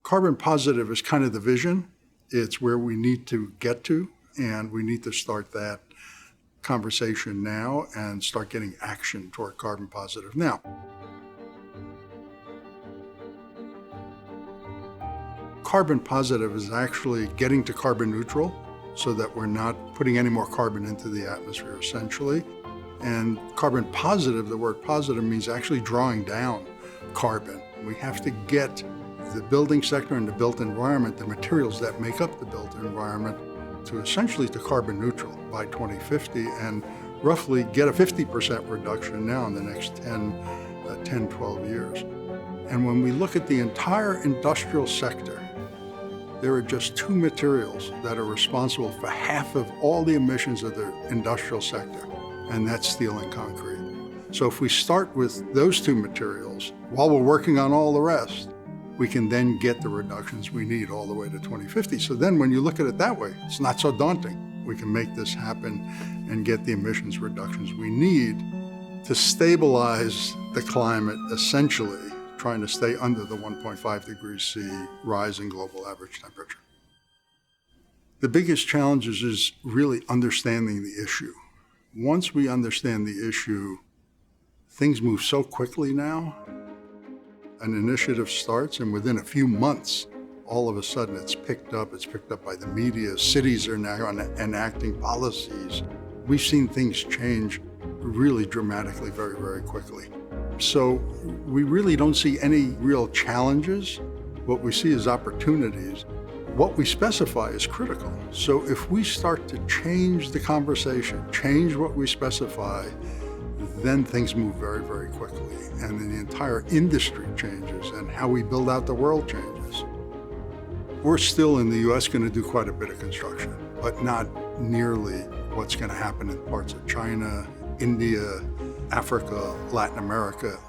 Carbon positive is kind of the vision. It's where we need to get to, and we need to start that conversation now and start getting action toward carbon positive now. Carbon positive is actually getting to carbon neutral so that we're not putting any more carbon into the atmosphere, essentially. And carbon positive, the word positive means actually drawing down carbon. We have to get the building sector and the built environment, the materials that make up the built environment, to essentially to carbon neutral by 2050 and roughly get a 50% reduction now in the next 10, 12 years. And when we look at the entire industrial sector, there are just two materials that are responsible for half of all the emissions of the industrial sector, and that's steel and concrete. So if we start with those two materials, while we're working on all the rest, we can then get the reductions we need all the way to 2050. So then when you look at it that way, it's not so daunting. We can make this happen and get the emissions reductions we need to stabilize the climate, essentially trying to stay under the 1.5 degrees C rise in global average temperature. The biggest challenge is really understanding the issue. Once we understand the issue, things move so quickly now. An initiative starts, and within a few months, all of a sudden it's picked up by the media. Cities are now enacting policies. We've seen things change really dramatically, very, very quickly. So we really don't see any real challenges. What we see is opportunities. What we specify is critical. So if we start to change the conversation, change what we specify, then things move very, very quickly. And then the entire industry changes and how we build out the world changes. We're still in the US going to do quite a bit of construction, but not nearly what's going to happen in parts of China, India, Africa, Latin America.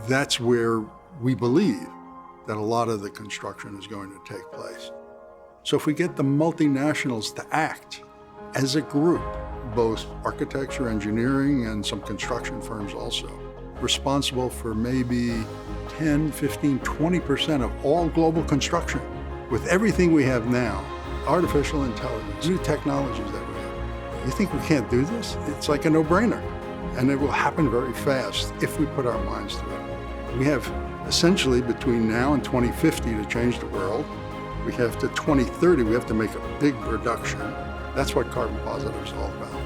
That's where we believe that a lot of the construction is going to take place. So if we get the multinationals to act as a group, both architecture, engineering, and some construction firms also, responsible for maybe 10, 15, 20% of all global construction, with everything we have now, artificial intelligence, new technologies that we have. You think we can't do this? It's like a no-brainer. And it will happen very fast if we put our minds to it. We have essentially between now and 2050 to change the world. We have to 2030, we have to make a big reduction. That's what carbon positive is all about.